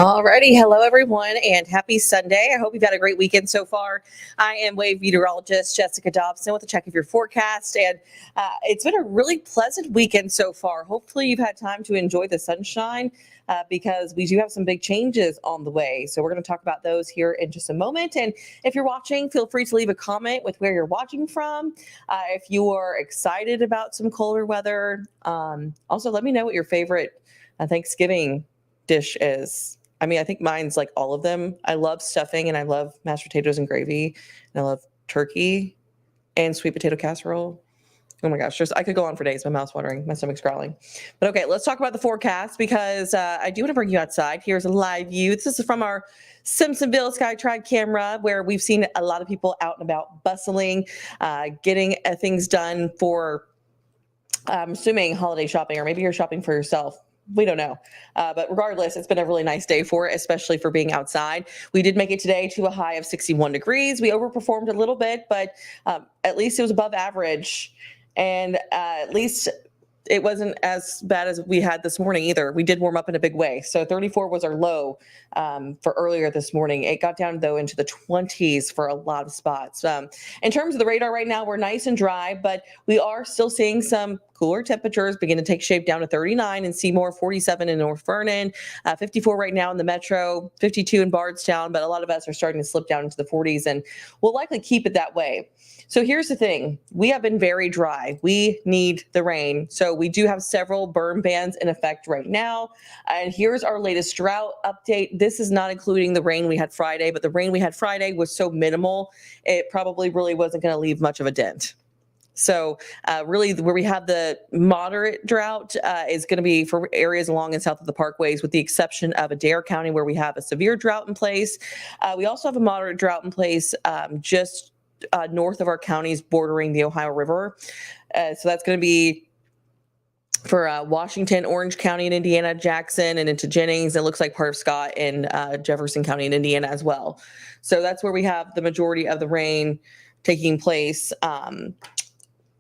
Alrighty, hello everyone, and happy Sunday. I hope you've had a great weekend so far. I am wave meteorologist Jessica Dobson with a check of your forecast, and it's been a really pleasant weekend so far. Hopefully, you've had time to enjoy the sunshine because we do have some big changes on the way. So we're going to talk about those here in just a moment. And if you're watching, feel free to leave a comment with where you're watching from. If you are excited about some colder weather, also let me know what your favorite Thanksgiving dish is. I mean, I think mine's like all of them. I love stuffing and I love mashed potatoes and gravy. And I love turkey and sweet potato casserole. Oh my gosh, I could go on for days. My mouth's watering, my stomach's growling. But okay, let's talk about the forecast because I do want to bring you outside. Here's a live view. This is from our Simpsonville Skytrad camera where we've seen a lot of people out and about bustling, getting things done for, I'm assuming, holiday shopping, or maybe you're shopping for yourself. We don't know. But regardless, it's been a really nice day for it, especially for being outside. We did make it today to a high of 61 degrees. We overperformed a little bit, but at least it was above average. And at least it wasn't as bad as we had this morning either. We did warm up in a big way. So 34 was our low for earlier this morning. It got down, though, into the 20s for a lot of spots. In terms of the radar right now, we're nice and dry, but we are still seeing some cooler temperatures begin to take shape down to 39 in Seymour, 47 in North Vernon, 54 right now in the metro, 52 in Bardstown, but a lot of us are starting to slip down into the 40s, and we'll likely keep it that way. So here's the thing. We have been very dry. We need the rain. So we do have several burn bans in effect right now. And here's our latest drought update. This is not including the rain we had Friday, but the rain we had Friday was so minimal, it probably really wasn't going to leave much of a dent. So really where we have the moderate drought is going to be for areas along and south of the parkways, with the exception of Adair County where we have a severe drought in place. We also have a moderate drought in place just north of our counties bordering the Ohio River. So that's going to be for Washington, Orange County in Indiana, Jackson, and into Jennings. It looks like part of Scott and Jefferson County in Indiana as well. So that's where we have the majority of the rain taking place.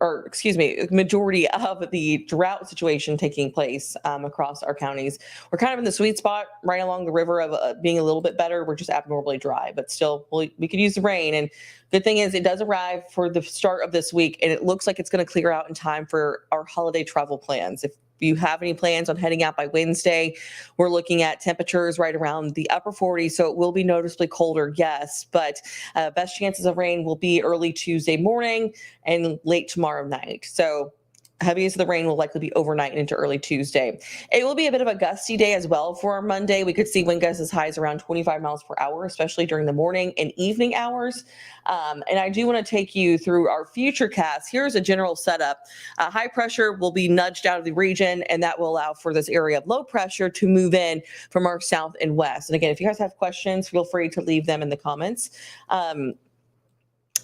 Majority of the drought situation taking place across our counties. We're kind of in the sweet spot right along the river of being a little bit better. We're just abnormally dry, but still we could use the rain. And good thing is it does arrive for the start of this week, and it looks like it's going to clear out in time for our holiday travel plans. If you have any plans on heading out by Wednesday, we're looking at temperatures right around the upper 40s, so it will be noticeably colder, yes, but best chances of rain will be early Tuesday morning and late tomorrow night. So heaviest of the rain will likely be overnight and into early Tuesday. It will be a bit of a gusty day as well for our Monday. We could see wind gusts as high as around 25 miles per hour, especially during the morning and evening hours. And I do want to take you through our Futurecast. Here's a general setup. High pressure will be nudged out of the region, and that will allow for this area of low pressure to move in from our south and west. And again, if you guys have questions, feel free to leave them in the comments.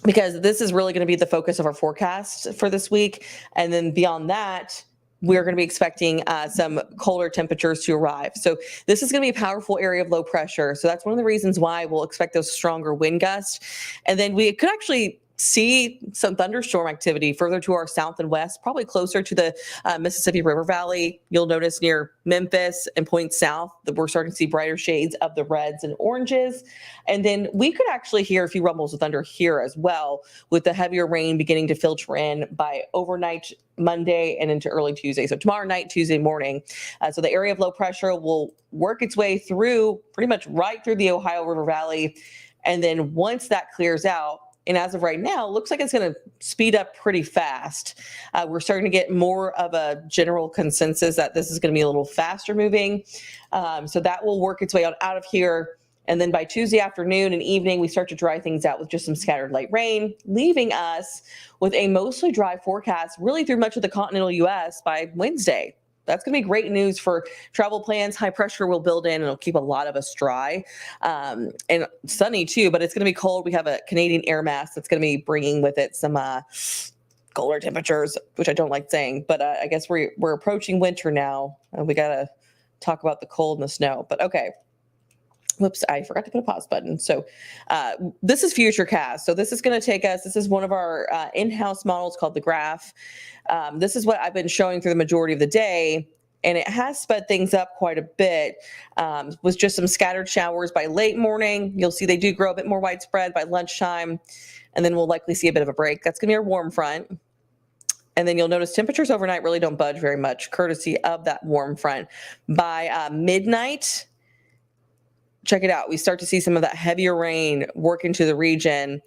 Because this is really going to be the focus of our forecast for this week. And then beyond that, we're going to be expecting some colder temperatures to arrive. So this is going to be a powerful area of low pressure. So that's one of the reasons why we'll expect those stronger wind gusts. And then we could actually see some thunderstorm activity further to our south and west, probably closer to the Mississippi River Valley. You'll notice near Memphis and points south that we're starting to see brighter shades of the reds and oranges. And then we could actually hear a few rumbles of thunder here as well, with the heavier rain beginning to filter in by overnight Monday and into early Tuesday. So tomorrow night, Tuesday morning. So the area of low pressure will work its way through pretty much right through the Ohio River Valley. And then once that clears out, and as of right now, it looks like it's going to speed up pretty fast. We're starting to get more of a general consensus that this is going to be a little faster moving. So that will work its way out of here. And then by Tuesday afternoon and evening, we start to dry things out with just some scattered light rain, leaving us with a mostly dry forecast really through much of the continental U.S. by Wednesday. That's going to be great news for travel plans. High pressure will build in and it'll keep a lot of us dry and sunny too, but it's going to be cold. We have a Canadian air mass that's going to be bringing with it some colder temperatures, which I don't like saying, but I guess we're approaching winter now. We got to talk about the cold and the snow. But okay. Whoops, I forgot to put a pause button. So this is Futurecast. So this is going to take us, this is one of our in-house models called the Graph. This is what I've been showing through the majority of the day. And it has sped things up quite a bit with just some scattered showers by late morning. You'll see they do grow a bit more widespread by lunchtime. And then we'll likely see a bit of a break. That's going to be our warm front. And then you'll notice temperatures overnight really don't budge very much, courtesy of that warm front. By midnight, check it out. We start to see some of that heavier rain work into the region.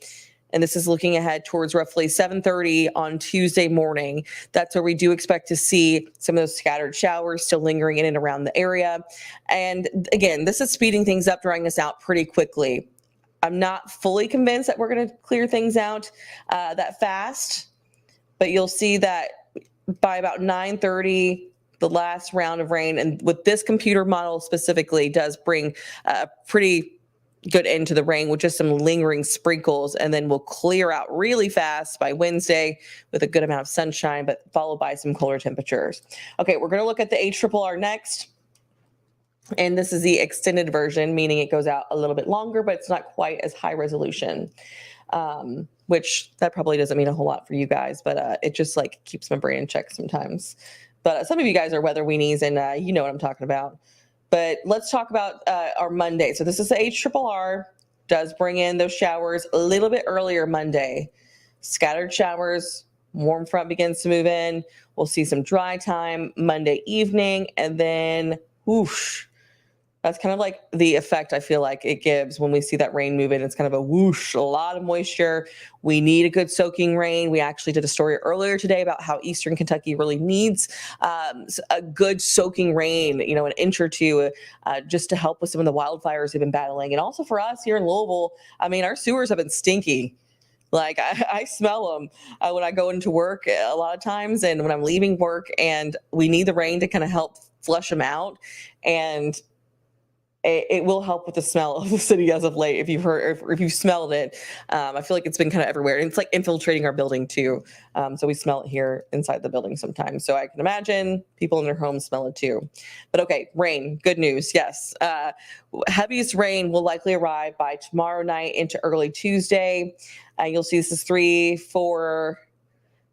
And this is looking ahead towards roughly 7:30 on Tuesday morning. That's where we do expect to see some of those scattered showers still lingering in and around the area. And again, this is speeding things up, drying us out pretty quickly. I'm not fully convinced that we're going to clear things out that fast, but you'll see that by about 9:30, the last round of rain, and with this computer model specifically, does bring a pretty good end to the rain with just some lingering sprinkles, and then we'll clear out really fast by Wednesday with a good amount of sunshine, but followed by some colder temperatures. Okay, we're going to look at the HRRR next. And this is the extended version, meaning it goes out a little bit longer, but it's not quite as high resolution, which that probably doesn't mean a whole lot for you guys, but it just like keeps my brain in check sometimes. But some of you guys are weather weenies, and you know what I'm talking about. But let's talk about our Monday. So this is the HRRR, does bring in those showers a little bit earlier Monday. Scattered showers, warm front begins to move in. We'll see some dry time Monday evening, and then whoosh. That's kind of like the effect I feel like it gives when we see that rain move in. It's kind of a whoosh, a lot of moisture. We need a good soaking rain. We actually did a story earlier today about how Eastern Kentucky really needs a good soaking rain, you know, an inch or two, just to help with some of the wildfires they've been battling. And also for us here in Louisville, I mean, our sewers have been stinky. Like I smell them when I go into work a lot of times and when I'm leaving work, and we need the rain to kind of help flush them out. And it will help with the smell of the city as of late. If you've heard, if you've smelled it, I feel like it's been kind of everywhere. And it's like infiltrating our building too. So we smell it here inside the building sometimes. So I can imagine people in their homes smell it too. But okay, rain, good news. Yes. Heaviest rain will likely arrive by tomorrow night into early Tuesday. You'll see this is 3, 4,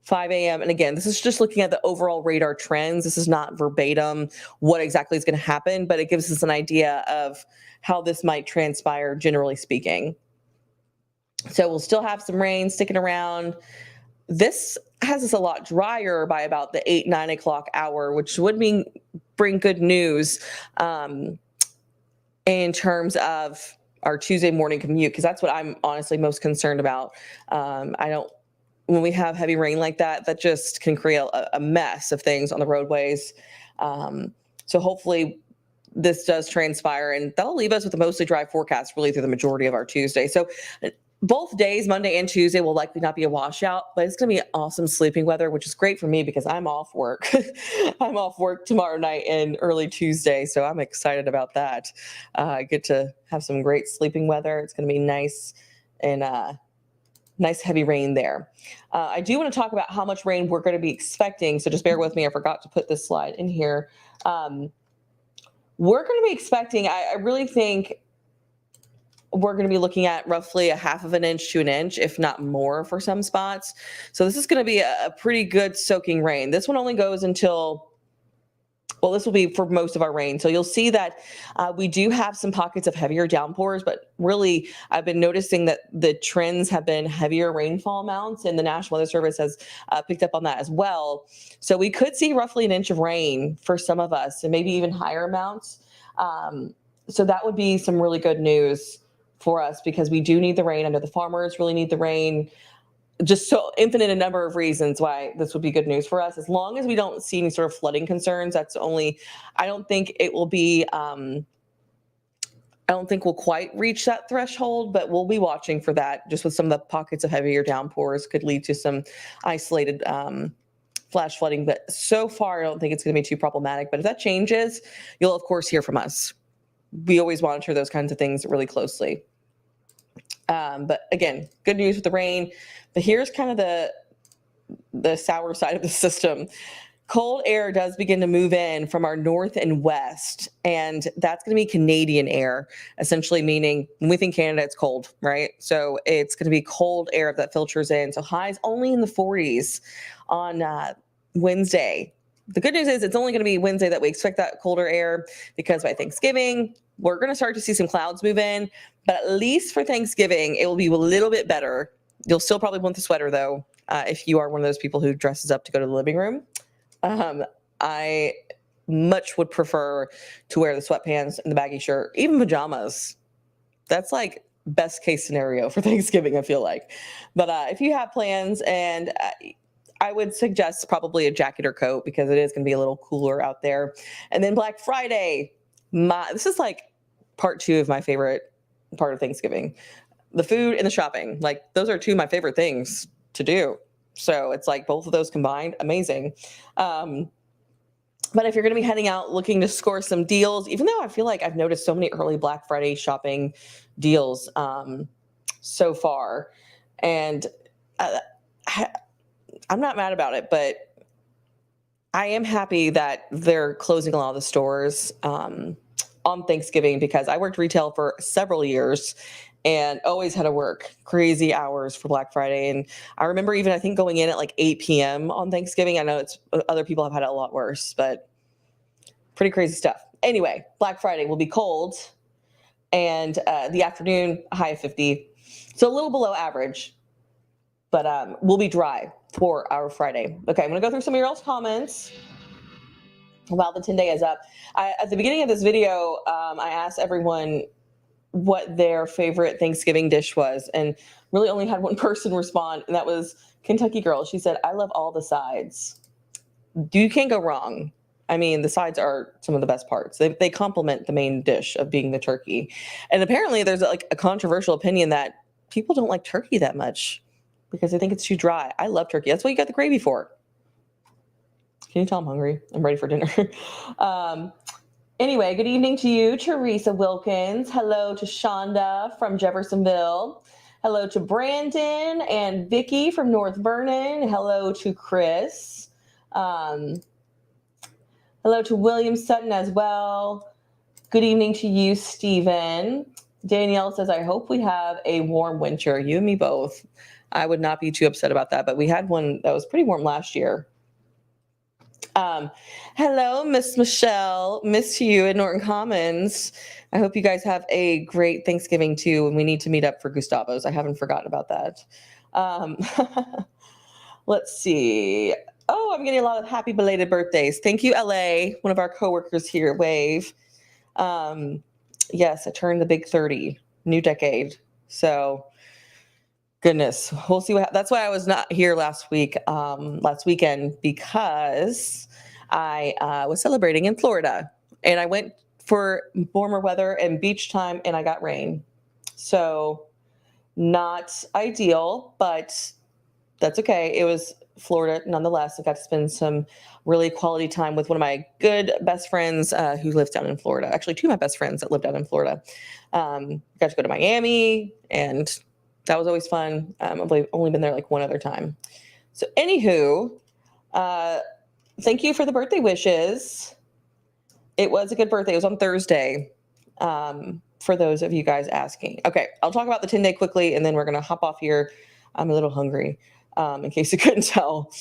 5 a.m. And again, this is just looking at the overall radar trends. This is not verbatim what exactly is going to happen, but it gives us an idea of how this might transpire, generally speaking. So we'll still have some rain sticking around. This has us a lot drier by about the 8, 9 o'clock hour, which would bring good news in terms of our Tuesday morning commute, because that's what I'm honestly most concerned about. When we have heavy rain like that, that just can create a mess of things on the roadways. So hopefully this does transpire, and that'll leave us with a mostly dry forecast really through the majority of our Tuesday. So both days, Monday and Tuesday, will likely not be a washout, but it's going to be awesome sleeping weather, which is great for me because I'm off work. I'm off work tomorrow night and early Tuesday, so I'm excited about that. I get to have some great sleeping weather. It's going to be nice and nice heavy rain there. I do want to talk about how much rain we're going to be expecting. So just bear with me. I forgot to put this slide in here. We're going to be expecting, I really think we're going to be looking at roughly 1/2 inch to an inch, if not more for some spots. So this is going to be a pretty good soaking rain. This one only goes until, well, this will be for most of our rain. So you'll see that we do have some pockets of heavier downpours, but really I've been noticing that the trends have been heavier rainfall amounts, and the National Weather Service has picked up on that as well. So we could see roughly 1 inch of rain for some of us, and maybe even higher amounts. So that would be some really good news for us, because we do need the rain. I know the farmers really need the rain. Just so infinite a number of reasons why this would be good news for us. As long as we don't see any sort of flooding concerns, that's only, I don't think it will be, I don't think we'll quite reach that threshold, but we'll be watching for that. Just with some of the pockets of heavier downpours could lead to some isolated flash flooding. But so far, I don't think it's going to be too problematic. But if that changes, you'll of course hear from us. We always monitor those kinds of things really closely. But again, good news with the rain. But here's kind of the sour side of the system. cold air does begin to move in from our north and west, and that's going to be Canadian air, essentially meaning when we think Canada, it's cold, right? So it's going to be cold air that filters in. So highs only in the 40s on Wednesday. The good news is it's only going to be Wednesday that we expect that colder air, because by Thanksgiving, we're going to start to see some clouds move in. But at least for Thanksgiving, it will be a little bit better. You'll still probably want the sweater, though, if you are one of those people who dresses up to go to the living room. I much would prefer to wear the sweatpants and the baggy shirt, even pajamas. That's like best case scenario for Thanksgiving, I feel like. But if you have plans, and I would suggest probably a jacket or coat, because it is going to be a little cooler out there. And then Black Friday, this is like part 2 of my favorite part of Thanksgiving. The food and the shopping, like those are 2 of my favorite things to do. So it's like both of those combined, amazing. But if you're going to be heading out looking to score some deals, even though I feel like I've noticed so many early Black Friday shopping deals so far, and I'm not mad about it, but I am happy that they're closing a lot of the stores on Thanksgiving, because I worked retail for several years and always had to work crazy hours for Black Friday. And I remember I think going in at like 8 p.m. on Thanksgiving. I know other people have had it a lot worse, but pretty crazy stuff. Anyway, Black Friday will be cold, and the afternoon, high of 50. So a little below average, but we'll be dry for our Friday. Okay, I'm going to go through some of your all's comments while the 10-day is up. At the beginning of this video, I asked everyone what their favorite Thanksgiving dish was, and really only had one person respond, and that was Kentucky Girl. She said, "I love all the sides." You can't go wrong. I mean, the sides are some of the best parts. They complement the main dish of being the turkey. And apparently there's like a controversial opinion that people don't like turkey that much because they think it's too dry. I love turkey. That's what you got the gravy for. Can you tell I'm hungry? I'm ready for dinner. Anyway, good evening to you, Teresa Wilkins. Hello to Shonda from Jeffersonville. Hello to Brandon and Vicky from North Vernon. Hello to Chris. Hello to William Sutton as well. Good evening to you, Stephen. Danielle says, I hope we have a warm winter. You and me both. I would not be too upset about that, but we had one that was pretty warm last year. Hello, Miss Michelle. Miss you in Norton Commons. I hope you guys have a great Thanksgiving too, and we need to meet up for Gustavo's. I haven't forgotten about that. Let's see. Oh, I'm getting a lot of happy belated birthdays. Thank you, LA, one of our coworkers here at Wave. Yes, I turned the big 30, new decade. So, goodness, we'll see what. That's why I was not here last weekend, because I was celebrating in Florida, and I went for warmer weather and beach time, and I got rain. So, not ideal, but that's okay. It was Florida nonetheless. I got to spend some really quality time with one of my good best friends who lives down in Florida. Actually, 2 of my best friends that live down in Florida. Got to go to Miami, and that was always fun. I've only been there like one other time. So anywho, thank you for the birthday wishes. It was a good birthday. It was on Thursday, for those of you guys asking. Okay, I'll talk about the 10-day quickly, and then we're going to hop off here. I'm a little hungry, in case you couldn't tell.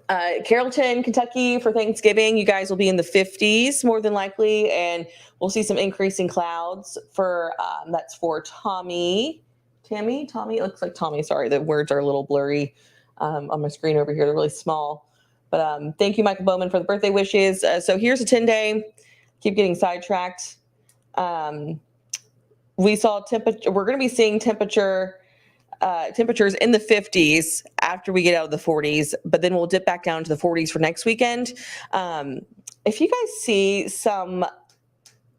Carrollton, Kentucky for Thanksgiving, you guys will be in the 50s more than likely, and we'll see some increasing clouds for, that's for Tommy. It looks like Tommy. Sorry, the words are a little blurry on my screen over here. They're really small. But thank you, Michael Bowman, for the birthday wishes. So here's a 10-day. Keep getting sidetracked. We saw temperature. We're going to be seeing temperatures in the 50s after we get out of the 40s, but then we'll dip back down to the 40s for next weekend. If you guys see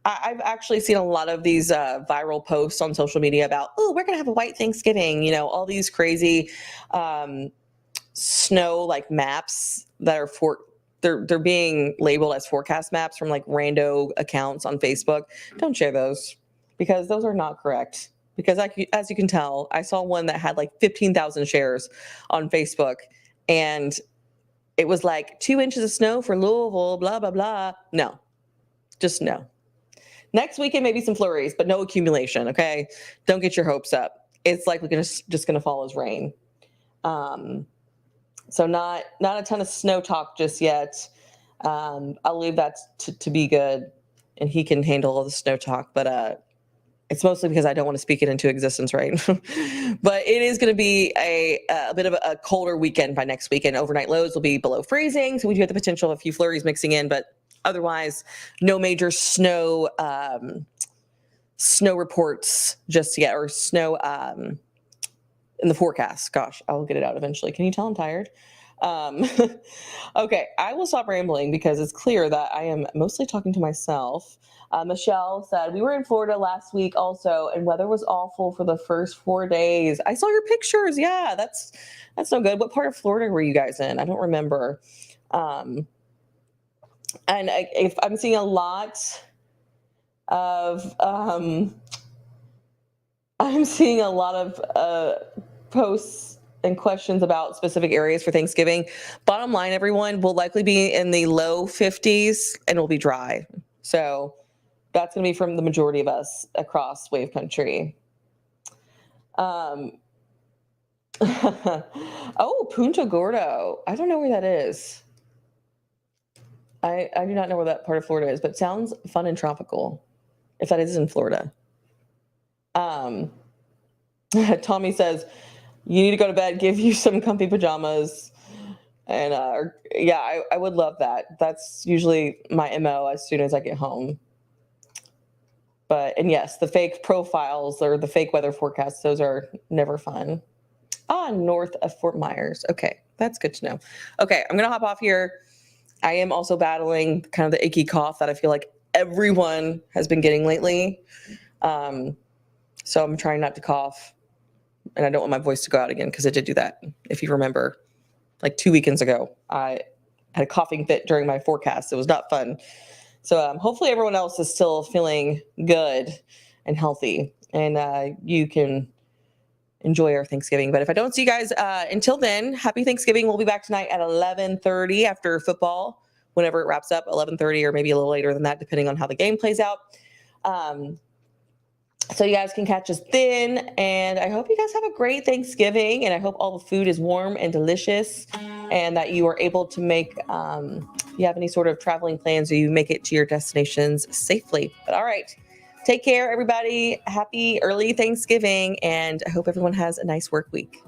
I've actually seen a lot of these viral posts on social media about, oh, we're going to have a white Thanksgiving, all these crazy snow like maps that are they're being labeled as forecast maps from like rando accounts on Facebook. Don't share those, because those are not correct. Because as you can tell, I saw one that had like 15,000 shares on Facebook, and it was like 2 inches of snow for Louisville, blah, blah, blah. No, just no. Next weekend, maybe some flurries, but no accumulation, okay? Don't get your hopes up. It's likely just going to fall as rain. So not a ton of snow talk just yet. I'll leave that to be good, and he can handle all the snow talk, but it's mostly because I don't want to speak it into existence, right? But it is going to be a bit of a colder weekend by next weekend. Overnight lows will be below freezing, so we do have the potential of a few flurries mixing in, but otherwise, no major snow reports just yet, or snow in the forecast. Gosh, I will get it out eventually. Can you tell I'm tired? Okay, I will stop rambling because it's clear that I am mostly talking to myself. Michelle said, we were in Florida last week also, and weather was awful for the first 4 days. I saw your pictures. Yeah, that's no good. What part of Florida were you guys in? I don't remember. And if I'm seeing a lot of posts and questions about specific areas for Thanksgiving. Bottom line, everyone, will likely be in the low 50s and will be dry. So that's going to be from the majority of us across Wave Country. Oh, Punta Gordo. I don't know where that is. I do not know where that part of Florida is, but it sounds fun and tropical, if that is in Florida. Tommy says, you need to go to bed, give you some comfy pajamas. And yeah, I would love that. That's usually my MO as soon as I get home. And yes, the fake profiles or the fake weather forecasts, those are never fun. North of Fort Myers. Okay, that's good to know. Okay, I'm going to hop off here. I am also battling kind of the icky cough that I feel like everyone has been getting lately. So I'm trying not to cough. And I don't want my voice to go out again because I did do that. If you remember, like 2 weekends ago, I had a coughing fit during my forecast. It was not fun. So hopefully everyone else is still feeling good and healthy, and you can enjoy our Thanksgiving. But if I don't see you guys until then, happy Thanksgiving. We'll be back tonight at 11:30 after football, whenever it wraps up, 11:30 or maybe a little later than that, depending on how the game plays out. So you guys can catch us then, and I hope you guys have a great Thanksgiving, and I hope all the food is warm and delicious, and that you are able to make, if you have any sort of traveling plans, or you make it to your destinations safely. But all right, take care, everybody. Happy early Thanksgiving, and I hope everyone has a nice work week.